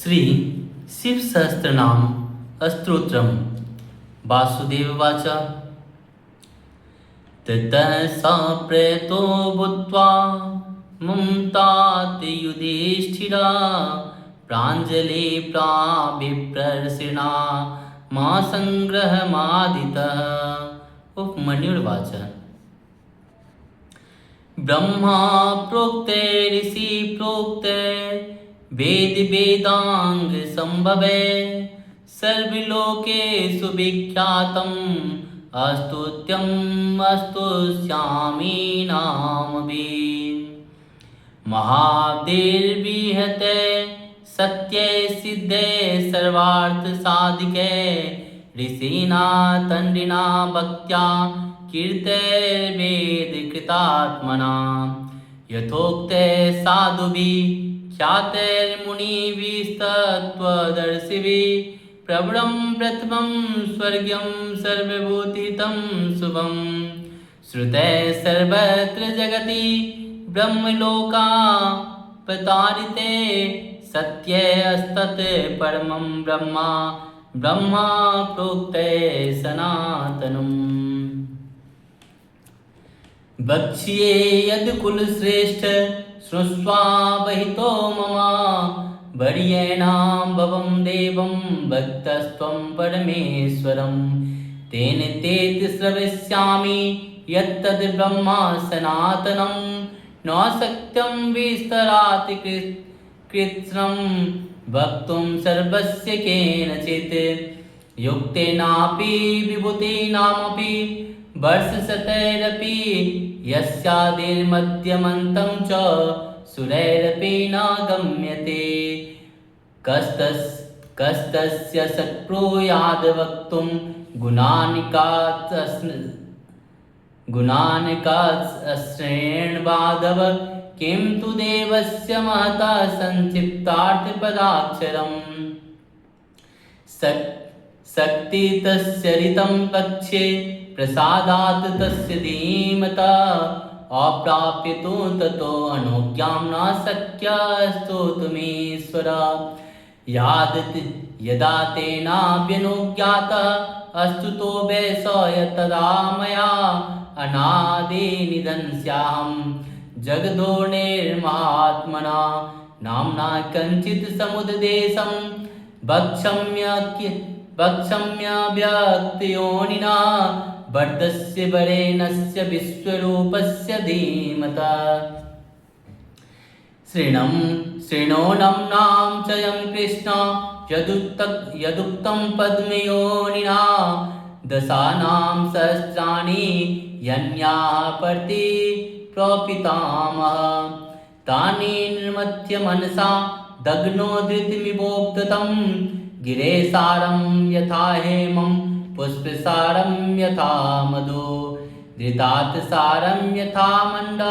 श्री शिव सहस्त्रनाम स्तोत्रम वासुदेववाच ततः स प्रेतो भूत्वा मुक्तात् युधिष्ठिरा प्राञ्जलि प्राविप्रर्षिणा मा संग्रहमादितः। उपमन्युर्वाच ब्रह्मा प्रोक्ते ऋषि प्रोक्ते वेद वेदांग संभवे सर्वलोकेषु विख्यातम् अस्तुत्यम् अस्तुष्यामि नामभिः। महादेर्विहते सत्ये सिद्धे सर्वार्थ साधिके ऋषिना तण्डिना भक्त्या कीर्तेर्वेद कृतात्मना यथोक्ते साधुभिः ख्यातेर्मुनिभिस्तत्त्वदर्शिभिः प्रवरं प्रथमं स्वर्ग्यं सर्वभूतितं शुभं श्रुते सर्वत्र जगति ब्रह्मलोकावतारिते सत्ये अस्तत् परमं ब्रह्मा ब्रह्मा प्रोक्ते सनातनम्। वक्ष्ये यद्कुलश्रेष्ठ श्रुष्वावहितो मम वर्येणां भवं देवं भक्तस्त्वं परमेश्वरं तेन तेत श्रवस्यामि यत्तद् ब्रह्मा सनातनं न शक्यं विस्तरात् कृत्स्नं वक्तुं सर्वस्य केनचित् युक्तेनापि विभूतीनामपि वर्षशतैरपि यस्यादिर्मध्यमन्तं च सुरैरपि न गम्यते कस्तस्य शक्नुयाद् वक्तुं गुणानिकाश्रेणवादव किं तु देवस्य महता संक्षिप्तार्थपदाक्षरम् शक्ति तस्य ऋतं पक्षे प्रसादात् तस्य धीमता अप्राप्य तु ततो अनुज्ञां न शक्यस्तोतुमीश्वर यदा तेनाभ्यनुज्ञातः अस्तुतो वैषय तदा मया अनादिनिधनस्याहं जगदोर्निर्महात्मना नाम्ना कञ्चित् समुद्देशं वक्ष्यम्यव्यक्तयोनिना वर्धस्य वरेण्यस्य विश्वरूपस्य धीमता शृणोनं नाम चयं कृष्ण यदुक्तं पद्मयोनिना दशानां सहस्राणि यन्याः प्रति प्रोपितामः तानि निर्मथ्य मनसा दग्नो धृतिमिवोक्तं गिरेसारं यथा हेमं पुष्पसारं यथा मधु धृतात् सारं यथा मण्ड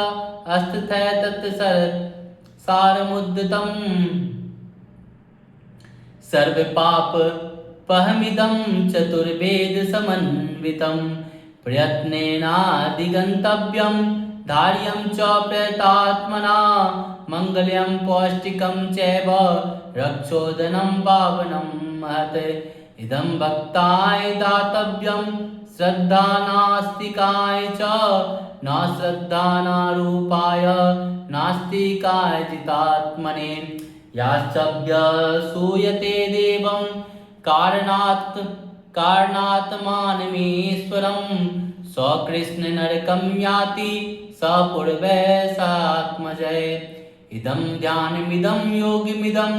अस्तथै तत् सारमुद्धतं सर्वपापपहमिदं चतुर्वेद समन्वितं प्रयत्नेनाधिगन्तव्यं धार्यं च प्रयतात्मना मङ्गल्यं पौष्टिकं चैव रक्षोदनं पावनं महत् इदं भक्ताय दातव्यं श्रद्धानास्तिकाय च न श्रद्धानारूपाय नास्तिकाय जितात्मने याश्चभ्यसूयते देवं कारणात्मानमीश्वरं स कृष्णनरकं याति स पूर्वे सात्मजय इदं ध्यानमिदं योगमिदं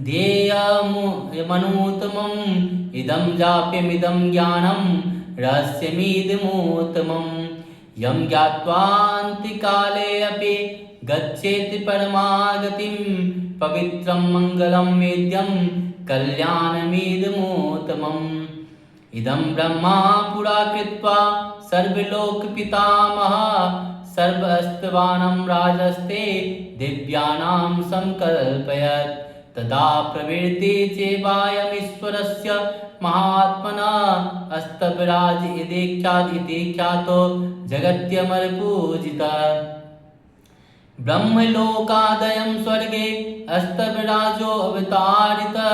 ध्येयमनुत्तमम् इदं जाप्यमिदं ज्ञानं रहस्यमिदमुत्तमं यं ज्ञात्वान्तिकाले अपि गच्छेत् परमागतिं पवित्रं मङ्गलं वेद्यं कल्याणमिदमुत्तमम् इदं ब्रह्मा पुरा कृत्वा सर्वलोकपितामहः सर्वस्तवानं राजस्ते दिव्यानां संकल्पयत् तदा प्रवृत्ति चेवायमीश्वरस्य महात्मना अस्तविराज इति ख्यातो जगत्यमरपूजिता ब्रह्मलोकादयं स्वर्गे अस्तविराजो अवतारितः।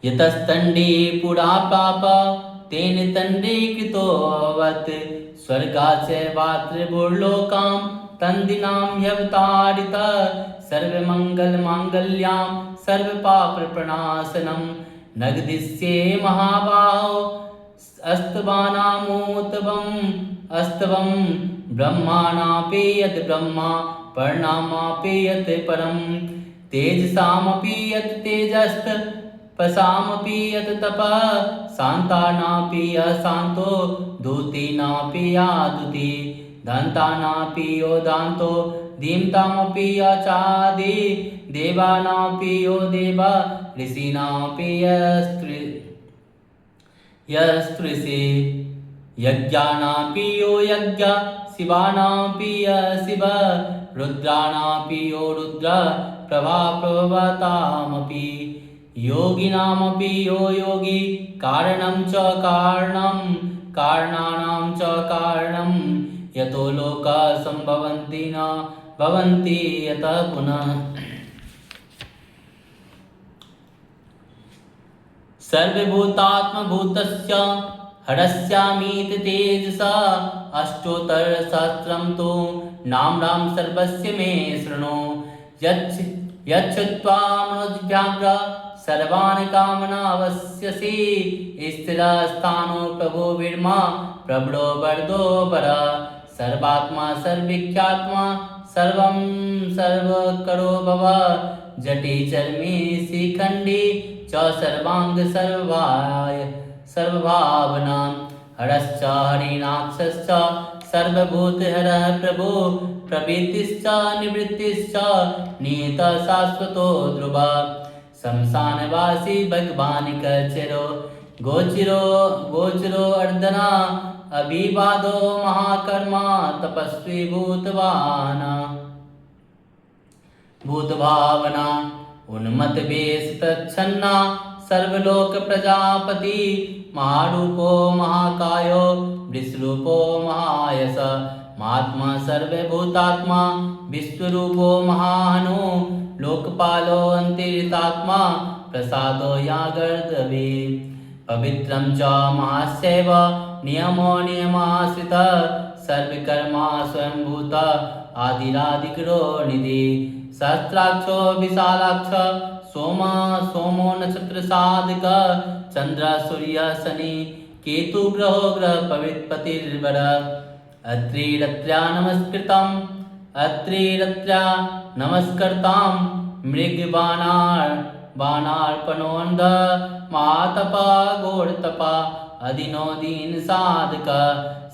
यतस्तण्डे पुरा पाप तेन तण्डे कृतोऽवत्। स्वर्गाच्चैवात्रिभुर्लोकां तन्दिनां ह्यवतारितः। सर्वमङ्गलमाङ्गल्यां सर्वपापप्रणाशनं नगदिष्ये महाबाहो अस्तवं ब्रह्माणापि यत् ब्रह्मा पर्णामापि यत् परं तेजसामपि यत् तेजस्त पसामपि यत् तपः शान्तानापि अशान्तो दूतीनापि यादुति दन्तानापि यो दान्तो धीमतामपि अचादि देवानापि यो देव ऋषीणापि यस्त्रिषि यज्ञानापि यो यज्ञ शिवानापि शिव रुद्राणापि यो रुद्र प्रभाप्रभवतामपि योगिनामपि यो योगी कारणं च कारणं कारणानां च कारणं यतो लोका संभवन्ति न भवन्ति यतः पुनः। सर्वभूतात्मभूतस्य हरस्यामीति तेजसा अष्टोत्तरसहस्रं तु नाम्नां सर्वस्य मे शृणु। यच्छ्रुत्वा मनोव्याघ्र सर्वान् कामनावस्यसि स्थिरस्थानो प्रभो विर्मा प्रबलो वरदो वर। सर्वात्मा सर्वविख्यात्मा सर्वं सर्वकरो भव। जटे चर्मे शिखण्डी च सर्वांग सर्वभावना हरश्च हरिणाक्षश्च सर्वभूतहरः प्रभो प्रवृत्तिश्च निवृत्तिश्च नियतः शाश्वतो ध्रुव। शमशानवासी भगवान् कचरो गोचरो अर्दना अभिवादो महाकर्मा तपस्वी भूतभावना उन्मत वेश तच्छन्ना सर्वलोक प्रजापति महारूपो महाकायो विश्वरूपो महायश महात्मा सर्वभूतात्मा विश्वरूपो महाहनो लोकपालो अंतरितात्मा प्रसादो यागर्दवे। पवित्रं च महास्यैव नियमो नियमाश्रितः सर्वकर्मा स्वयंभूत आदिरादिकरो निधि। सहस्राक्षो विशालाक्ष सोमो नक्षत्र साधक चंद्र सूर्य शनि केतु ग्रहो ग्रह पवित्रपतिर्वर। अत्रिरत्र्या नमस्कृतां मृगबाणार्पणोन्ध महातपा घोरतपा अधिनो दीन साधक।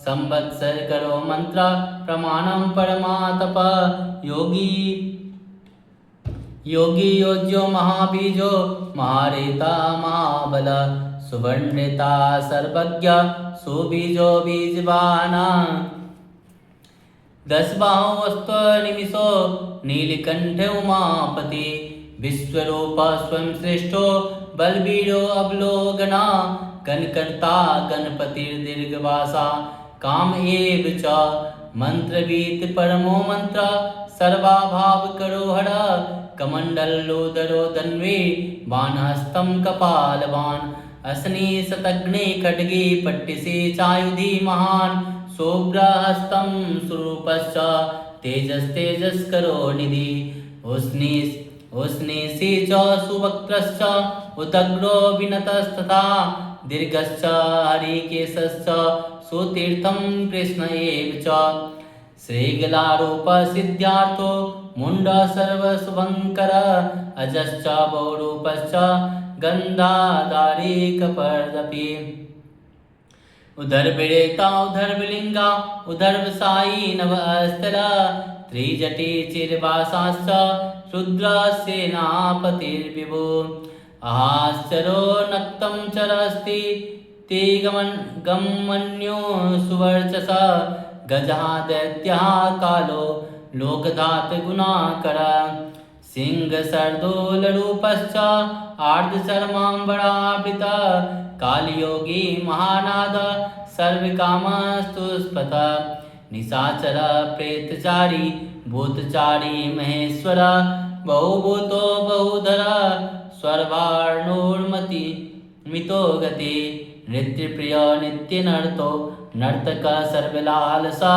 संवत्सर करो मंत्र प्रमाणं परमातप योगी योज्यो महाबीजो महारेता महाबल सुवर्णिता सर्वज्ञ सुबीजो बीजवाना। 10 बाहो वस्तु निमिषो नीलकंठ उमापति विश्वरूप स्वयं श्रेष्ठो बलवीरो अवलोकना। गणकर्ता गणपतिर्दीर्घवासा काम एव च मंत्रवीत परमो मंत्र सर्वाभाव करो हर। कमंडलोदरो धन्वे बाणहस्तं कपालवान् असनी शतघ्ने खड्गे पट्टिसे चायुधि महान्। शोभ्रहस्तं स्वरूपश्च तेजस्करो निधि उष्णीषि च सुवक्त्रश्च उदग्रो विनतस्तथा दीर्घश्च हरिकेशश्च सुतीर्थं कृष्ण एव च। श्रीगलारूप सिद्धार्थो मुंड सर्वशुभंकर अजश्च बहुरूपश्च गंधाधारी कपर्दपि। उधर विरेता उधर विलिंगा उधर वसाई नव अस्तर त्रिजटी चिरवासाश्च रुद्रसेनापतिर्विभो। आश्चरो नक्तं चरस्ति ते गमन्यो सुवर्चस। गजः दैत्यः कालो लोकधात गुणाकर सिंहसर्दूलरूपश्च आर्धचर्माम्बरावृतः कालयोगी महानाद सर्वकामस्तुष्पथ निशाचर प्रेतचारी भूतचारी महेश्वर बहुभूतो बहुधर स्वर्भार्णुर्मति मितो गति नृत्यप्रिय नित्यनर्तो नर्तक सर्वलालसा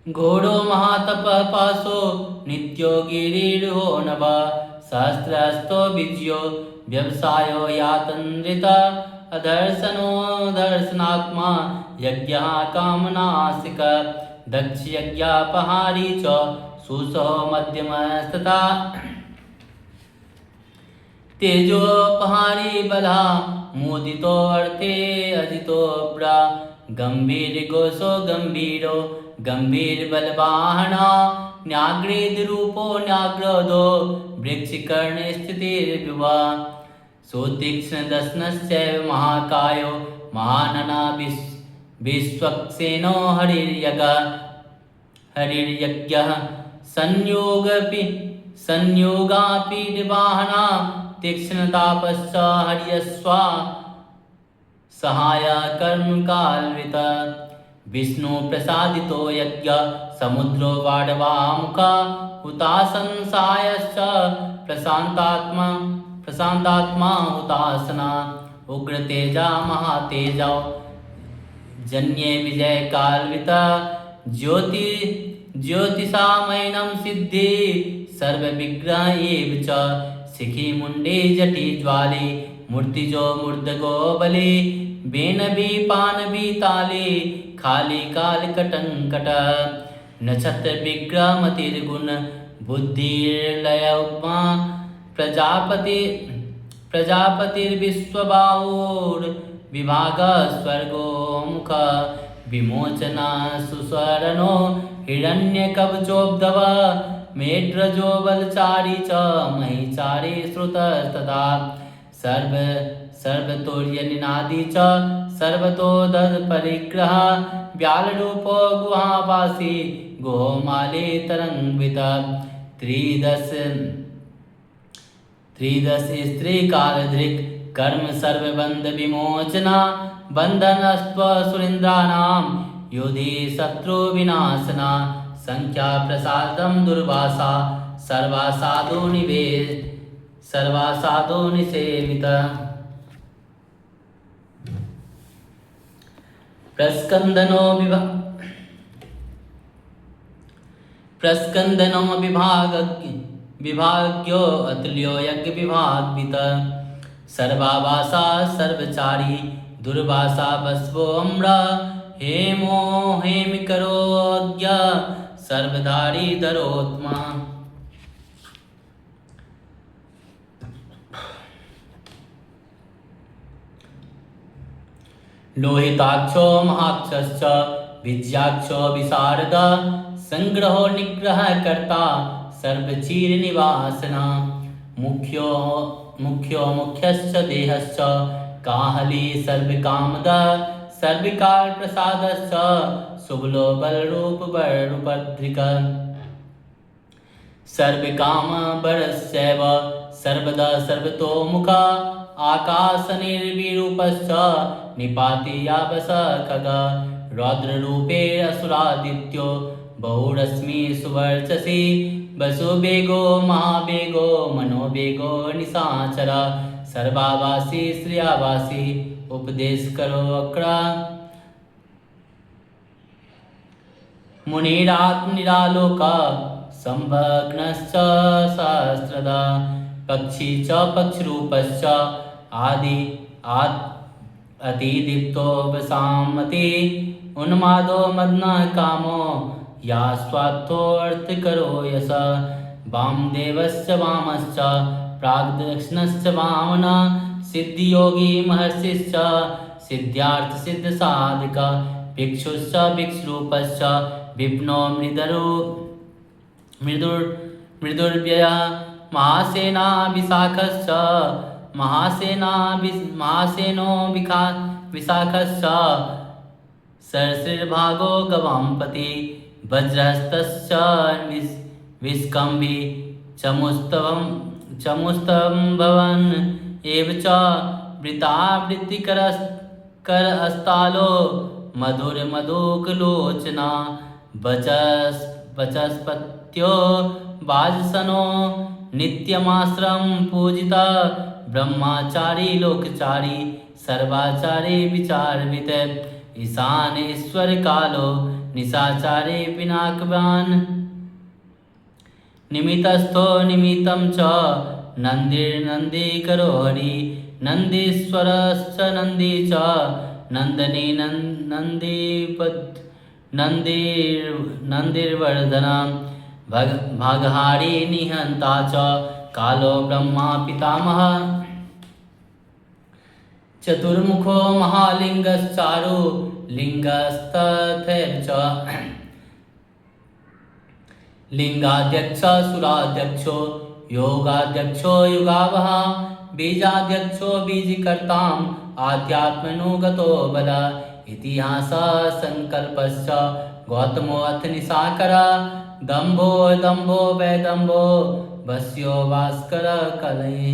घोड़ो महातपः पाशो नित्यो गिरिर्हो नभ सहस्रस्तो विजयो व्यवसायो यातन्द्रित अदर्शनो दर्शनात्मा यज्ञः कामनासिक दक्ष यज्ञापहारी च सुसो मध्यमस्तथा तेजोपहारी बला मुदितो अर्थे अजितो प्रा गंभीर गोसो गंभीरो गंभीर बलवाहना न्याग्रेद रूपो न्याग्रदो वृक्षकर्ण स्थितिर्विवा सुतीक्ष्ण दशनश्चैव महाकायो महानना विश्वक्सेनो हरिर्यज्ञः संयोगापि निर्वाहना तीक्ष्णतापश्च हर्यस्वा सहाय कर्म कालवित विष्णु प्रसादितो यज्ञ समुद्रो वाडवामुखा हुतासंसायश्च प्रशांतात्मा हुतासना उग्रतेजा महातेजा जन्ये विजय कालविता ज्योतिषामयनं सिद्धि सर्वविग्रह एव च शिखी मुंडे जटी ज्वाली मूर्तिजो मूर्धगो बली बेनबी पानबी ताली खाली काल कटंकट नक्षत्र विग्रह मतिर्गुण बुद्धिर्लय उपमा प्रजापतिर्विश्वबाहुर विभाग स्वर्गो मुख विमोचना सुस्वरणो हिरण्यकवचोब्धव मेढ्रजो बलचारी च महिचारी श्रुतस्तथा सर्वतोर्य निनादी च सर्वतो दध परिग्रह व्यालरूपो गुहावासी गोमाले तरंगित त्रिदश स्त्री कालधृक् कर्म सर्वबंध विमोचना बंधनस्त्व सुरेन्द्राणां युधि शत्रु विनाशना संख्या प्रसादम दुर्वासा सर्वासाधु निसेवित प्रस्कंदनो विभाग्यो अतुल्यो यज्ञ विभागित सर्वावासा सर्वचारी दुर्वासा बस्वो अम्र हेमो हेमिकरो अज्ञ सर्वधारी धरोत्मा लोहिताक्षो महाक्षश्च विज्याक्षो विशारद संग्रहो निग्रह कर्ता सर्वचीर निवासना मुख्यश्च देहश्च काहली सर्वकामद सर्विकाल प्रसादश्च शुभलो बलरूप बलरूपद्रिक सर्वकाम बरस्यैव सर्वदा सर्वतोमुख आकाशनिर्विरूपश्च निपाति यावस खग रौद्ररूपे असुरादित्यो बहुरश्मि सुवर्चसि वसुवेगो महावेगो मनोवेगो निशाचर सर्वावासी श्रियावासी उपदेश करो अक्रा मुनिरात्मनिरालोक संभग्नश्च सहस्रदा पक्षी च पक्षरूपश्च आदि अतिदीप्तो वसामति उन्मादो मदनः कामो या स्वार्थोऽर्थकरो यश वामदेवश्च वामश्च प्राग्दक्षिणश्च वामनः सिद्धियोगी महर्षिश्च सिद्ध्यार्थसिद्धसाधक भिक्षुश्च भिक्षुरूपश्च विप्नो मृदुर्व्ययः महासेना विशाखश्च महासेनो विशाखश्च सरसिर्भागो गवाम्पति वज्रहस्तश्च विस्कम्भि चमुस्तम्भवन् एव च वृतावृत्तिकरस्तालो मधुरमधुकलोचना वचस्पत्यो वाजसनो नित्यमाश्रम पूजिता ब्रह्मचारी लोकचारी सर्वाचारी विचारवित ईशान ईश्वर कालो निशाचारी पिनाकवान् निमितस्थो निमित्तं च नन्दिर्नन्दीकरो हरि नन्दीश्वरश्च नन्दी च नन्दनी नन्दिर्वर्धना भागहारी निहन्ता च कालो ब्रह्मा पितामहः चतुर्मुखो महालिंगश्चारु लिंगस्तथैर्च लिंगाध्यक्ष सुराध्यक्षो योगाध्यक्षो युगावः बीजाध्यक्षो बीजकर्ताम् आध्यात्मनुगतो बल इतिहास संकल्पश्च गौतमो अथ निशाकर दम्भो दम्भो वैदम्भो वस्यो भास्कर कलये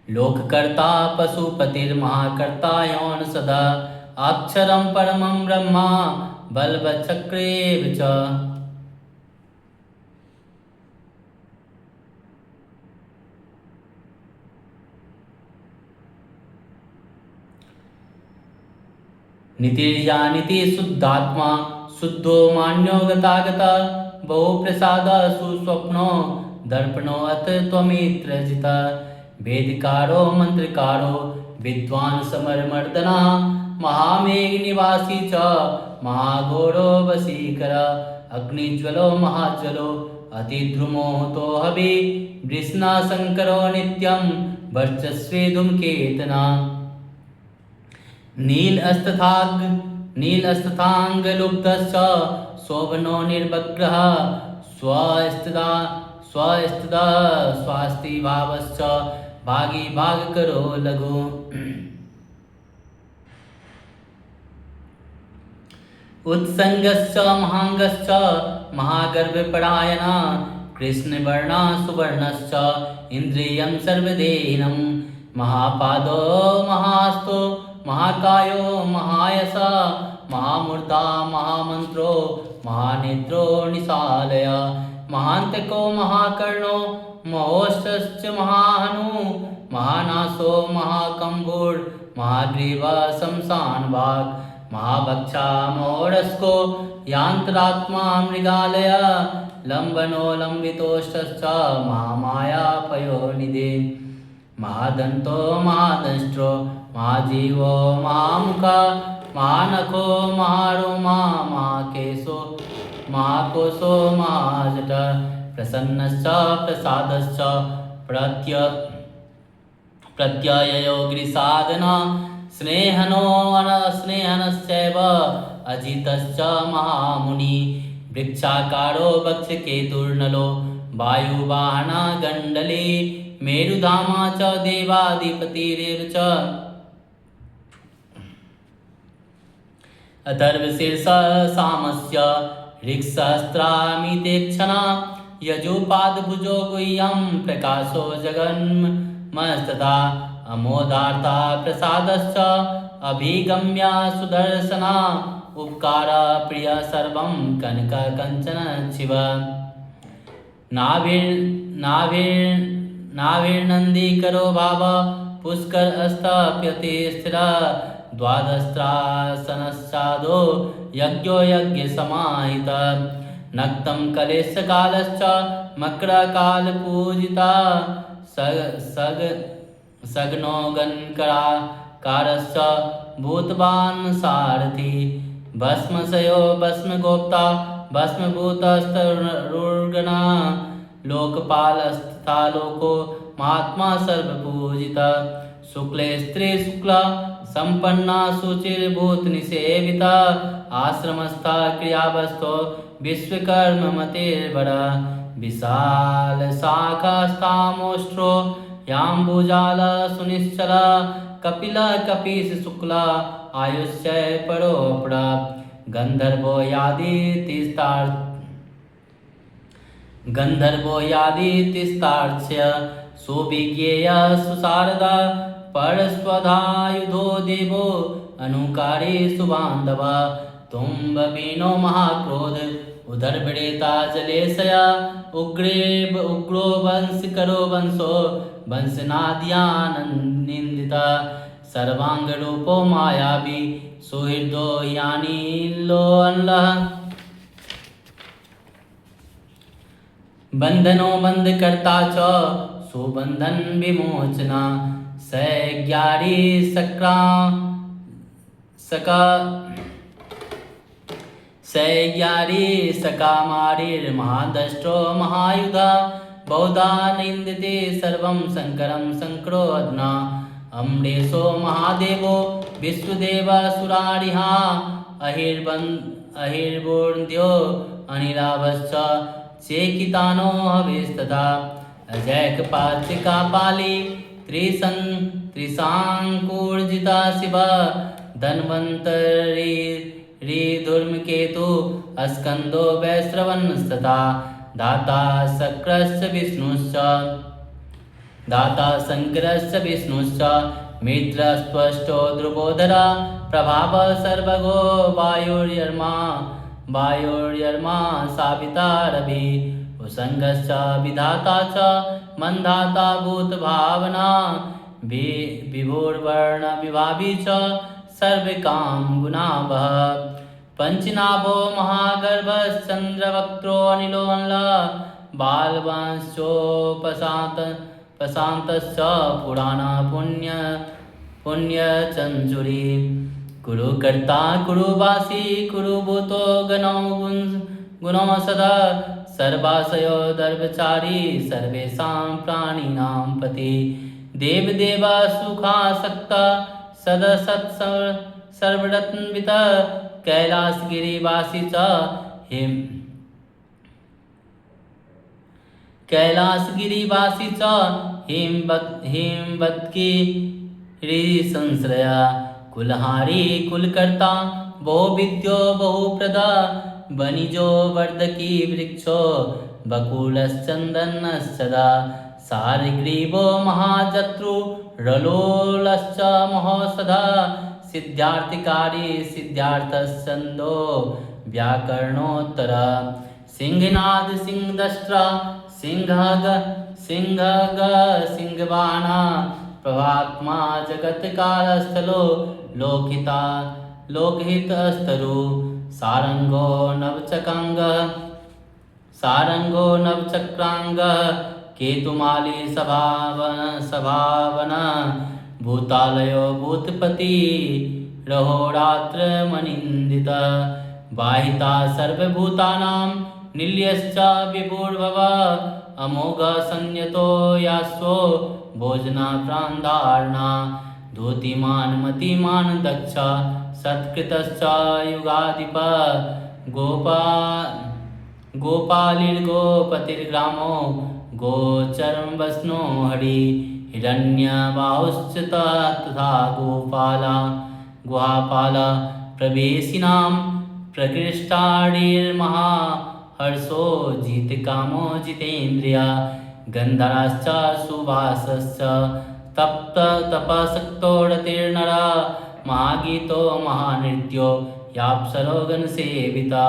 लोककर्ता पशुपतिर्महाकर्ता यौन सदा अक्षरं परमं ब्रह्मा बलवचक्रेव च नितिर्यानिति शुद्धात्मा शुद्धो मान्यो गतागत बहुप्रसाद सुस्वप्नो दर्पणो अथ त्वमित्रजित वेदकारो मंत्रकारो विद्वान समरमर्दना महामेघ निवासी च महाघोरो वशीकर अग्निज्वलो महाज्वलो अतिध्रुमो तो हवि वृष्णा शंकरो नित्यं वर्चस्वे धूमकेतना नील लुब्धश्च शोभनो निर्वग्रह स्वस्थदा स्वास्ति भावश्च भागी भाग करो लघु उत्संगश्च महांगश्च महागर्भपरायणा कृष्णवर्णा सुवर्णश्च इन्द्रियं सर्वदेहिनं महापादो महास्तो महाकायो महायस महामूर्ता महामंत्रो महानेत्रो निशालय महान्तको महाकर्णो महोष्ठश्च महाहनु महानासो महाकम्बुर् महाग्रीव शमशानवाक् महाभक्षा महोरस्को यान्तरात्मा मृगालय लम्बनो लम्बितोष्ठश्च महामाया पयोनिधे महादन्तो महादंष्ट्रो महाजीवो महामुखा महानखो महारोमा महाकोशो महाजट प्रसन्नश्च प्रसादश्च प्रत्ययो गिरिसाधना स्नेहनो अनस्नेहनश्चैव अजितश्च महामुनि वृक्षाकारो वक्षकेतुर्नलो वायुवाहना गण्डली मेरुधामा च देवाधिपतिरेव च अथर्वशीर्ष सामस्य ऋक्सहस्रामितेक्षणा यजुपादभुजो गुह्यं प्रकाशो जगन्मस्तथा अमोदार्था प्रसादश्च अभिगम्या सुदर्शना उपकार प्रिय सर्वं कनक कंचन शिव नाभिर्नन्दीकरो भाव पुष्कर अस्ताप्यते स्थिरा द्वादस्त्रासनश्चादो यज्ञो यज्ञसमाहित नक्तं कलेशकालश्च मकरकालपूजिता सगनो गणकराकारश्च भूतवान् सारथि भस्मशयो भस्मगोप्ता भस्मभूतस्तरुर्गणा लोकपालस्तथा लोको महात्मा सर्वपूजिता शुक्ले स्त्री शुक्ला संपन्ना शुचिर्भूतनिसेविता आश्रमस्था क्रियावस्थो विश्वकर्ममतिर्वरा विशाल शाखास्तामोष्ट्रो याम्बुजाल सुनिश्चला कपिला कपीश शुक्ला आयुष्य परोपरा गंधर्वो यादि गन्धर्वो यादितिस्तार्क्ष्य सुविज्ञेय सुशारदा परस्वधायुधो देवो अनुकारी सुबान्धव तुम्बवीनो महाक्रोध उदरवृता जलेशया उग्रो वंशकरो वंशो वंशनाद्यानन्दिता सर्वांगरूपो मायावी सुहृदो यानीलोऽल्लः बंधनो बंधकर्ता च सुबंधन विमोचना सज्ञारी सक्रा सका सैज्ञारी सकामारिर्महादष्टो महायुधा बहुधा निन्दते सर्वं शङ्करं शङ्करो अधुना अम्रेशो महादेवो विश्वदेवासुरारिः अहिर्बुन्द्यो अनिरावश्च चेकितानो हविस्तथा अजैकपाचिकापाली त्रिशाङ्कूर्जिता शिवा धन्वन्तरी धूर्मकेतु अस्कंदो वैश्रवणस्तथा दाता शंकरश्च विष्णुश्च मित्रस्त्वष्टो ध्रुवोदरा प्रभाव सर्वगो वायुर्यर्मा साविता रवि उसंगश्च विधाता च मंधाता भूतभावना विभुर्वर्ण विभावी च सर्वकाम गुणावह पंचनाभो महागर्भश्चंद्रवक्त्रो अनिलोऽल्ल बालवंशोपशान्तश्च पुराणा पुण्यचञ्चुरी कुरुकर्ता कुरुवासी कुरुभूतो गुणो सदा सर्वाशयो दर्भचारी सर्वेषां प्राणिनां पति देवदेवा सुखासक्ता सदसत् सर्वरत्नवित कैलासगिरिवासी च हिमवत्कीरिसंश्रया कुलहारी कुलकर्ता बहुविद्यो बहुप्रदा वनिजो वर्धकी वृक्षो बकुलश्चन्दनश्चदा सारिग्रीवो महाजत्रु रलोलश्च महोषधा सिद्धार्थिकारी सिद्धार्थश्चन्दो व्याकरणोत्तर सिंहनाद सिंहदष्ट्रा सिंहबाणा प्रभात्मा जगत्कालस्थलो लोकहितस्तरु सारंगो नवचक्रांगः केतुमाली सभावन भूतालयो भूतपति रहोरात्र मनिंदित वाहिता सर्वभूतानां निलयश्च विभुर्भव अमोघ संयतो यास्वो भोजना प्रान्धारणा धूतिमान मतिमान दक्ष सत्कृतश्च युगाधिप गोपालिर्गोपतिर्ग्रामो गोचरं वस्नो हरि हिरण्यबाहुश्च तथा गुहापाल प्रवेशिनां प्रकृष्टाडिर्महाहर्षो जितकामो जितेन्द्रिया गन्धराश्च सुवासश्च तपसक्तो रतिर्नरा महागीतो महानृत्यो याप्सरो गणसेविता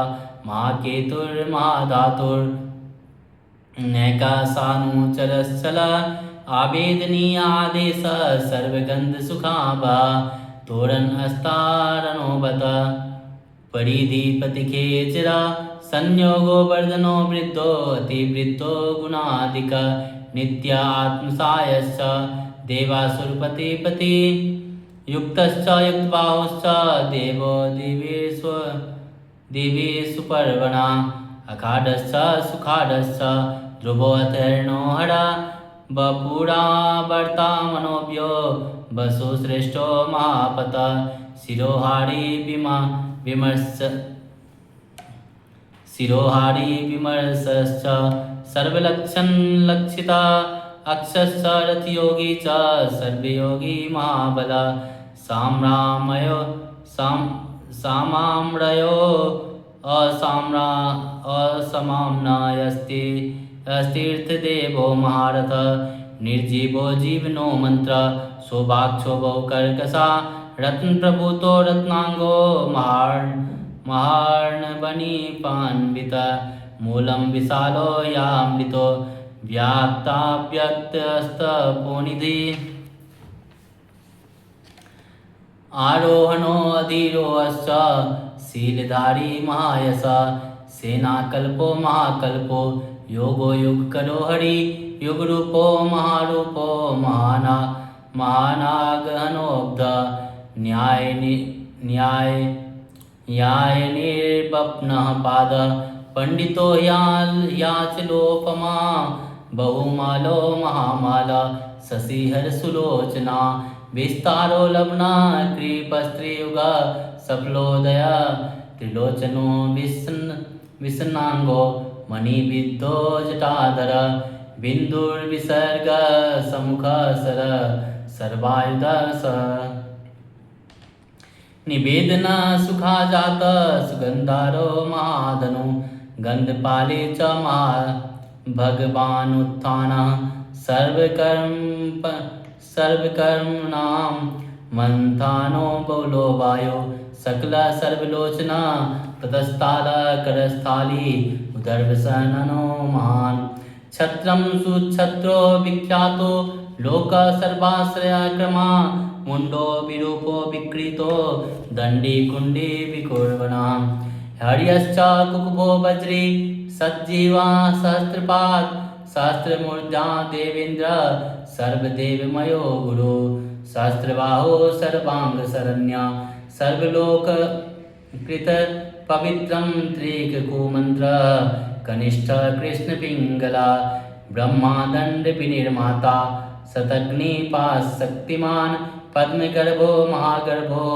महाकेतुर्महाधातुर्नैकासानुचरश्चल आवेदनीय आदेश सर्वगन्धसुखाभा तोरणहस्तारणोबत परिधिपतिखेचरा संयोगो वर्धनो वृद्धो अतिवृद्धो गुणाधिक नित्य आत्मसायश्च देवासुरपतिपति युक्तश्च युक्तबाहुश्च देवो दिवेषु पर्वणा अखाडश्च सुखाडश्च ध्रुवोऽतर्णो हरा बपुरावर्ता मनोभ्यो वसु श्रेष्ठो महापत शिरोहारी विमर्शश्च सर्वलक्षण लक्षिता अक्षश्च रथयोगी च सर्वयोगी महाबल सामाम्रयो असमाम्नायस्ते अस्तीर्थदेवो महारथ निर्जीवो जीवनो मंत्र सौभाक्षो बहुकर्कसा रत्न प्रभुतो रत्नांगो महार्णवनिपान्वित मूलं विशालो यामृतो व्याप्ताव्यक्तस्तपोनिधि आरोहणो अधिरोहश्च शीलधारी महायश सेनाकल्पो महाकल्पो योगो युगकरो हरि युगरूपो महारूपो महानागहनोऽब्ध न्याय निर्वप्नः पाद पंडितो याचलोपमा बहुमालो महामाल शशिहर सुलोचना विस्तारो लवना कृपस्त्रियुग सफलोदय त्रिलोचनो विसन्नांगो मणिविद्धो जटाधर बिंदुर्विसर्ग समुख सर सर्वायुध स निवेदन सुखा जात सुगंधारो महाधनु गंधपाले च भगवान उत्थान सर्वकर्मणां मंथानो बहुलो वायो सकल सर्वलोचना ततस्ताल करस्थाली उदर्वसननो महान छत्रम सुछत्रो विख्यातो लोक सर्वाश्रय क्रमा मुंडो विरूपो विकृतो दंडी कुंडी विकुर्वणा हर्यश्च कुकुभो वज्री सज्जीवा सहस्त्रपाद सहस्त्रमूर्धा देवेन्द्र सर्वदेवमयो गुरु सहस्त्रबाहो सर्वांग शरण्य सर्वलोक कृत पवित्रं त्रिककुमंत्र कनिष्ठ कृष्ण पिंगला ब्रह्मादंड विनिर्माता शतग्निपास शक्तिमान पद्मगर्भो महागर्भो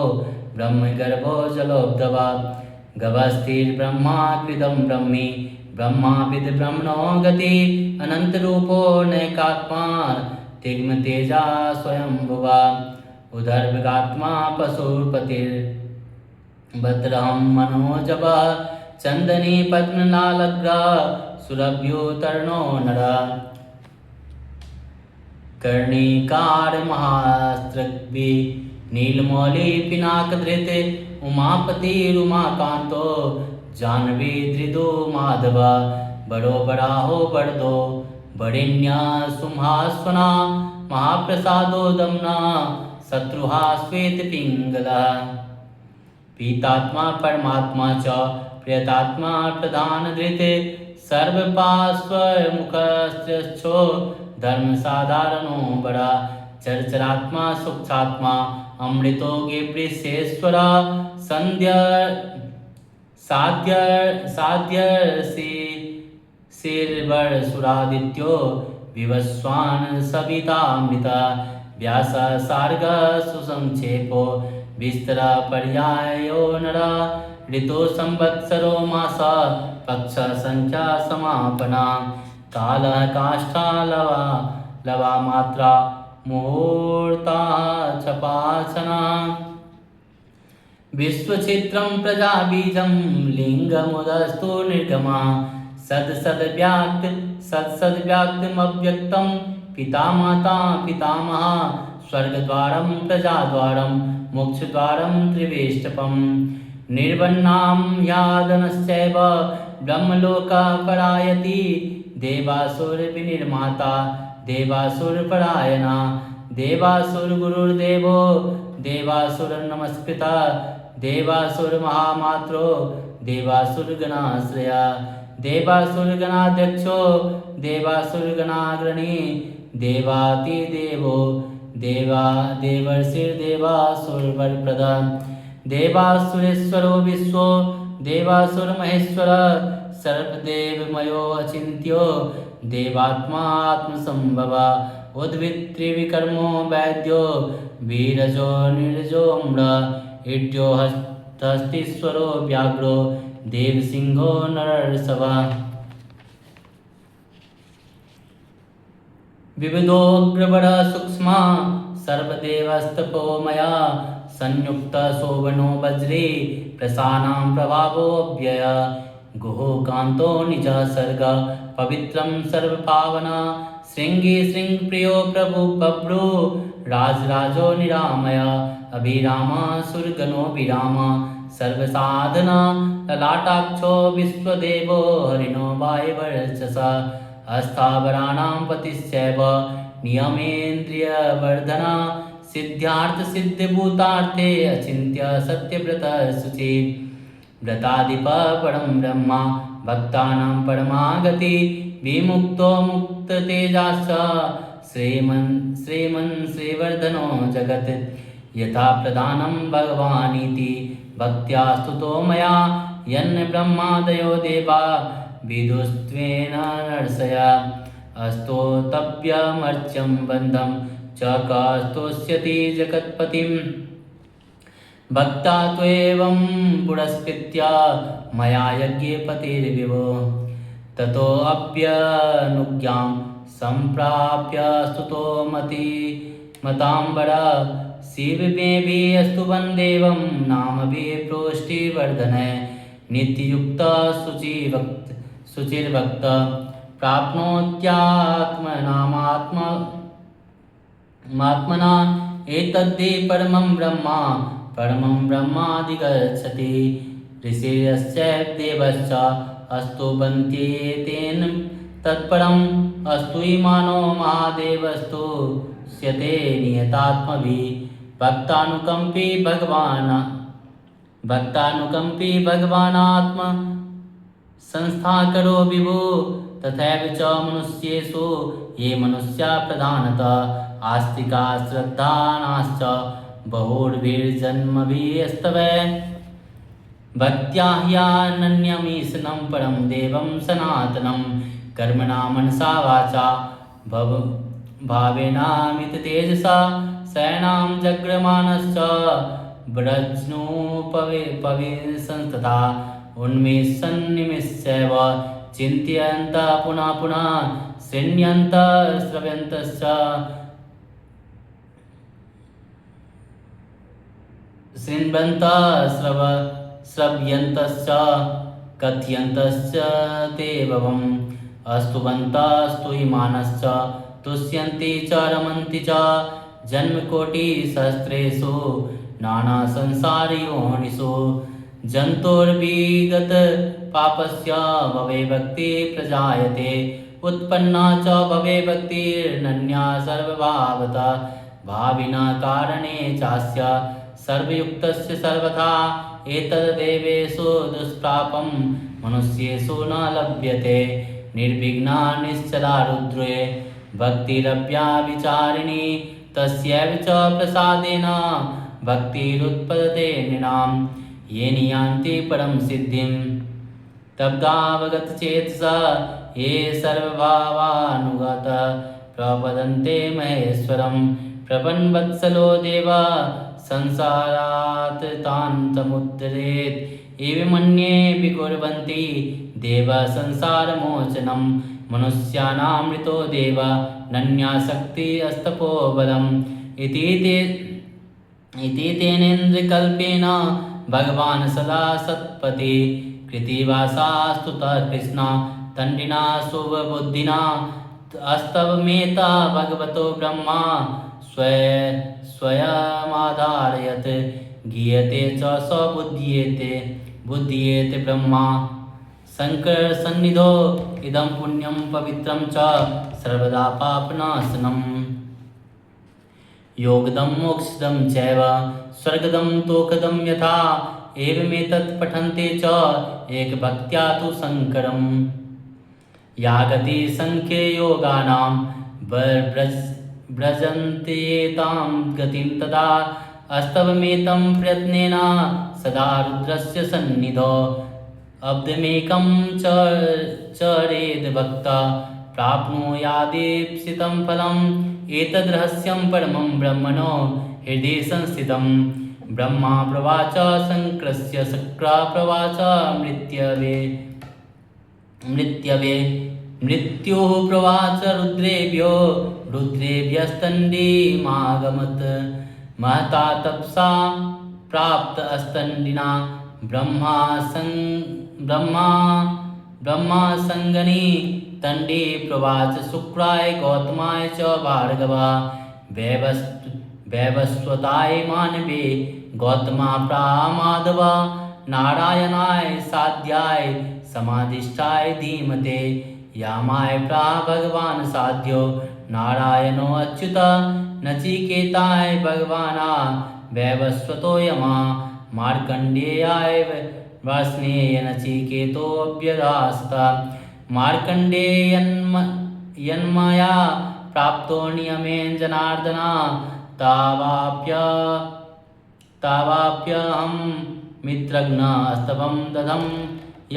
ब्रह्मगर्भो जलोद्भवा गवस्थिर्ब्रह्मा कृतं ब्रह्मी ब्रह्माविद ब्रह्मणो गति अनंत रूपो नैकात्मा तिग्म तेजा स्वयंभुवा उदर्भगात्मा पशुपतिर्भद्रहं मनोजव चंदनी पद्मनालग्र सुरभ्युतर्णो नर कर्णिकार महास्त्रग्भि नीलमौली पिनाकधृत उमापति रुमाकांतो जानवी धृदो माधव बड़ो बड़ाहो बड़दो बड़िन्या सुमहास्वना महाप्रसादो दमना शत्रुहा श्वेत पिंगला पीतात्मा परमात्मा च प्रियतात्मा प्रधान धृते सर्वपार्श्वमुखश्चो धर्म साधारणो बड़ा चरचरात्मा सुक्षात्मा अमृतो गिवृषेश्वरा साध्य शीर्वर सुरादित्यो विवस्वान सवितामृता व्यास सार्ग सुसंक्षेपो विस्तर पर्यायो नरा ऋतो संवत्सरो मास पक्ष संख्या समापना काल काष्ठा लवा मात्रा मुहूर्ता चपासना विश्वचित्रं प्रजाबीजं लिंगमुदस्तु निर्गमा सद्व्याक्तमव्यक्तं पिता माता पितामह स्वर्गद्वारं प्रजाद्वारं मोक्षद्वारं त्रिवेष्टपं निर्वन्नां यादनश्चैव ब्रह्मलोकपरायति देवासुरविनिर्माता देवासुरपरायणा देवासुरगुरुर्देवो देवासुरनमस्कृता देवासुरमहामात्रो देवासुरगणाश्रया देवासुरगणाध्यक्षो देवासुरगणाग्रणी देवातिदेवो देवर्षिर्देवासुरवरप्रदा देवासुरेश्वरो विश्वो देवासुरमहेश्वर सर्वदेवमयो अचिन्त्यो देवात्मा आत्मसंभवा उद्भित्रिविकर्मो वैद्यो वीरजो निर्जो अम्र इड्यो हस्तीश्वरो व्याघ्रो देवसिंहो नरसभा विविधोग्रवर सूक्ष्मा सर्वदेवस्तपो मया संयुक्त शोभनो वज्रे प्रसानां प्रभावो व्यय गुहो कान्तो निजः सर्ग पवित्रं सर्वपावना शृङ्गी शृङ्गप्रियो प्रभु बभ्रो राजराजो निरामय अभिराम सुरगणो विराम सर्वसाधना ललाटाक्षो विश्वदेवो हरिणो वायुवर्चसा अस्थावराणां पतिश्चैव नियमेन्द्रियवर्धना सिद्ध्यार्थसिद्धिभूतार्थे अचिन्त्य सत्यव्रतः शुचि व्रताधिपः परं ब्रह्मा भक्तानां परमा गति विमुक्तो मुक्ततेजाश्च श्रीमन् श्रीवर्धनो जगत् यथा प्रधानं भगवानिति भक्त्या स्तुतो मया यन्न ब्रह्मादयो देवा विदुस्त्वेन नर्सया अस्तोतव्यमर्च्यं बन्धं च कस्तोष्यति जगत्पतिं भक्ता त्वेवं पुरस्कृत्य मया यज्ञे पतिर्विभो ततोऽप्यनुज्ञां सम्प्राप्य स्तुतो मताम्बर शिवमेभिः देवं नामभिः प्रोष्टिवर्धने नित्ययुक्त शुचिर्भक्त प्राप्नोत्यात्मनामात्मना एतद्धि परमं ब्रह्मादिगच्छति ऋषयश्च देवश्च स्तुवन्त्येतेन तत्परम् स्तूयमानो महादेवस्तु स्यते नियतात्मभिः भक्तानुकम्पी भगवानात्म संस्थाकरो विभो तथैव च मनुष्येषु ये मनुष्या प्रधानतः आस्तिका श्रद्धानाश्च बहुर्भिर्जन्मभिस्तवे भक्त्या ह्यानन्यमीशनं परं देवं सनातनं कर्मणा मनसा वाचा भावेनामिततेजसा शयनां जग्रमाणश्च व्रज्नोपविशंस्तथा उन्मेषन्निमिषैव चिन्तयन्तः पुनः पुनः शृण्वन्तः श्रव्यन्तश्च कथयन्तश्च ते भवम् स्तुवन्तः स्तूयमानश्च तुष्यन्ति च रमन्ति च जन्मकोटिसहस्रेषु नानासंसारयोनिषु जन्तोर्विगत पापस्य भवे भक्ति प्रजायते उत्पन्ना च भवे भक्तिर्नन्या सर्वभावतः भाविना कारणे चास्य सर्वयुक्तस्य सर्वथा एतद्देवेषु दुष्प्रापं मनुष्येषु न लभ्यते निर्विघ्ना निश्चला रुद्रे भक्तिरव्या विचारिणी तस्यैव च प्रसादेन भक्तिरुत्पद्यते नृणां ये नियान्ति परं सिद्धिं तब्दावगतचेतसा ये सर्वभावानुगतः प्रपदन्ते महेश्वरं प्रपन्वत्सलो देव संसारात् तान् समुद्धरेत् एवमन्ये विकुर्वन्ति देव संसारमोचनं मनुष्याणामृतो देव नन्यासक्ति अस्तपो बलम् इति तेनेन्द्रकल्पेन भगवान् सदा सत्पति कृतिवासा स्तुतः कृष्णा तण्डिना शुभबुद्धिना अस्तवमेता भगवतो ब्रह्मा स्वयमाधारयत् गीयते च बुध्येते ब्रह्मा शंकर सन्निधो इदं पुण्यं पवित्रं च सर्वदा पापनाशनम् योगदं मोक्षदं चैव स्वर्गदं तोकदं यथा एवमेतत् पठन्ते च एकभक्त्या तु शङ्करम् या गति संख्ये योगानां व्रजन्ते तां गतिं तदा अस्तवमेतं प्रयत्नेन सदा रुद्रस्य सन्निधौ अब्धमेकं चरेद् भक्ता प्राप्नुयादीप्सितं फलम् एतद्रहस्यं परमं ब्रह्मणो हृदि संस्थितं ब्रह्मा प्रवाच शङ्करस्य शक्रा प्रवाच मृत्युः प्रवाच रुद्रेभ्यस्तण्डीमागमत् महता तपसा प्राप्त अस्तण्डिना ब्रह्मा ब्रह्मासङ्गनी तण्डे प्रवाच शुक्राय गौतमाय च भार्गवा वैवस्वताय मानवे गौतमा प्रामाधवा नारायणाय साध्याय समाधिष्ठाय धीमते यामाय प्रा भगवान साध्यो नारायणो अच्युत नचिकेताय भगवाना वैवस्वतो यमा मार्कण्डेयाय वार्ष्णेय नचिकेतोऽभ्यधास्त मार्कण्डेयन्मया प्राप्तो नियमेन जनार्दन तावाप्यहं मित्रघ्नस्तवं दधं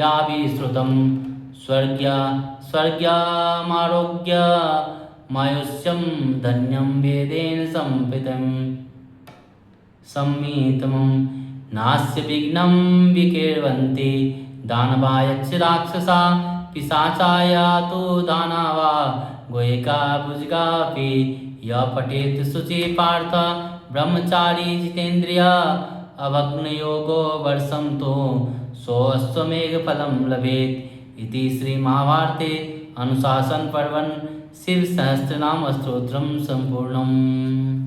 याभिश्रुतं स्वर्ग्यामारोग्य मायुष्यं धन्यं वेदेन सम्मितमं नास्य विघ्नं विकीर्वन्ति दानवायच्च राक्षसा पिशाचाय तु दानवा गोयिका भुजगापि य पठेत् शुचि पार्थ ब्रह्मचारी जितेन्द्रिय अभग्नयोगो वर्षं तु सोऽश्वमेघफलं लभेत् इति श्रीमहाभारते अनुशासन पर्वन् शिवसहस्रनामस्तोत्रं सम्पूर्णम्।